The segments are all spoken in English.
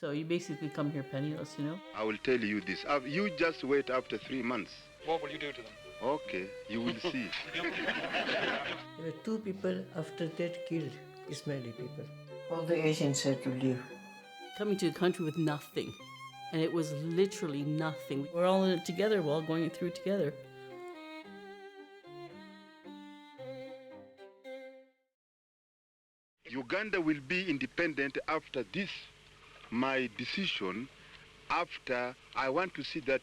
So you basically come here penniless, you know? I will tell you this. You just wait after 3 months. What will you do to them? Okay, you will see. There were 2 people after that killed, Ismaili people. All the Asians had to leave. Coming to a country with nothing. And it was literally nothing. We're all in it together, we're all going through it together. Uganda will be independent after this, my decision, after I want to see that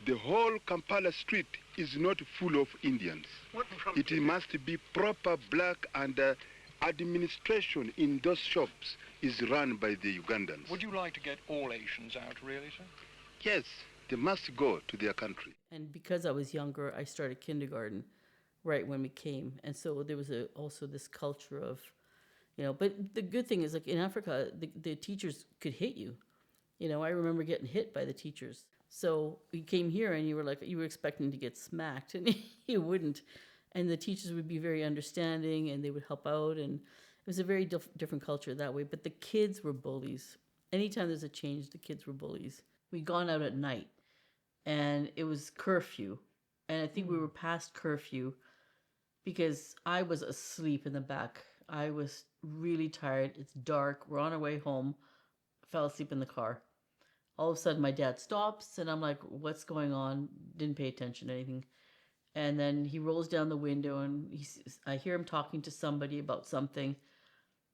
the whole Kampala street is not full of Indians. It must be proper black and administration in those shops is run by the Ugandans. Would you like to get all Asians out, really, sir? Yes, they must go to their country. And because I was younger, I started kindergarten right when we came. And so there was also this culture of, you know, but the good thing is, like in Africa, the teachers could hit you. You know, I remember getting hit by the teachers. So you came here and you were expecting to get smacked, and you wouldn't. And the teachers would be very understanding and they would help out. And it was a very different culture that way. But the kids were bullies. Anytime there's a change, the kids were bullies. We'd gone out at night and it was curfew. And I think we were past curfew because I was asleep in the back. I was really tired. It's dark. We're on our way home. Fell asleep in the car. All of a sudden, my dad stops, and I'm like, what's going on? Didn't pay attention to anything. And then he rolls down the window, and I hear him talking to somebody about something,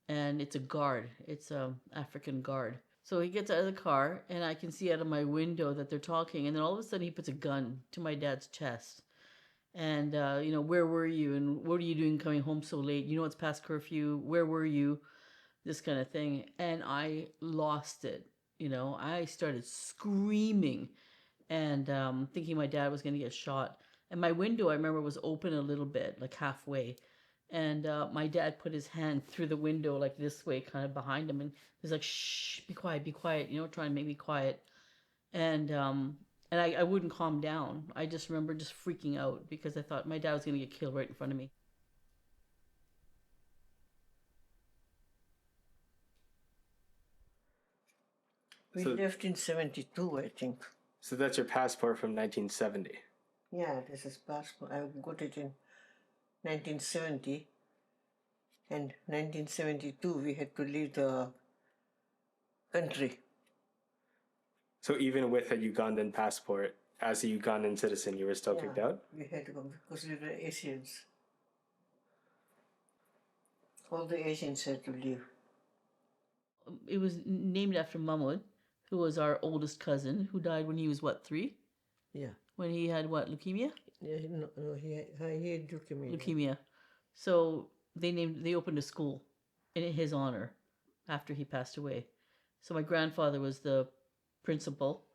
and it's a guard. It's an African guard. So he gets out of the car, and I can see out of my window that they're talking, and then all of a sudden, he puts a gun to my dad's chest. And, you know, where were you? And what are you doing coming home so late? You know, it's past curfew. Where were you? This kind of thing. And I lost it. You know, I started screaming and thinking my dad was going to get shot. And my window, I remember, was open a little bit, like halfway. And my dad put his hand through the window like this way, kind of behind him. And he was like, shh, be quiet, you know, trying to make me quiet. And I wouldn't calm down. I just remember just freaking out because I thought my dad was going to get killed right in front of me. We left in 72, I think. So that's your passport from 1970? Yeah, this is passport. I got it in 1970. And 1972, we had to leave the country. So even with a Ugandan passport, as a Ugandan citizen, you were still kicked out? We had to go because we were Asians. All the Asians had to leave. It was named after Mahmoud, who was our oldest cousin, who died when he was, 3? Yeah. When he had, leukemia? Yeah, no, he had leukemia. Leukemia. So they opened a school in his honor after he passed away. So my grandfather was the principal.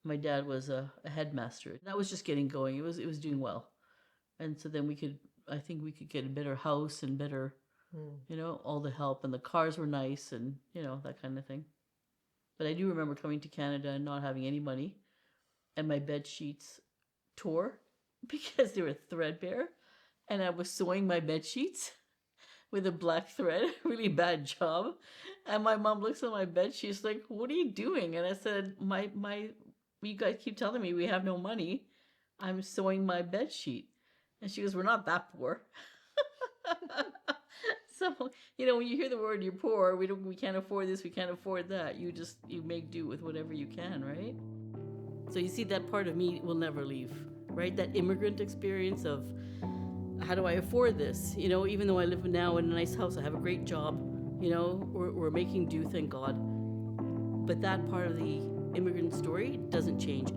My dad was a headmaster. That was just getting going. It was doing well. And so then I think we could get a better house and better, you know, all the help, and the cars were nice and, you know, that kind of thing. But I do remember coming to Canada and not having any money, and my bed sheets tore because they were threadbare, and I was sewing my bed sheets with a black thread, really bad job. And my mom looks at my bed, she's like, what are you doing? And I said, you guys keep telling me we have no money. I'm sewing my bed sheet. And she goes, we're not that poor. So, you know, when you hear the word you're poor, we can't afford this, we can't afford that. You make do with whatever you can, right? So you see, that part of me will never leave, right? That immigrant experience of, how do I afford this? You know, even though I live now in a nice house, I have a great job, you know, we're making do, thank God. But that part of the immigrant story doesn't change.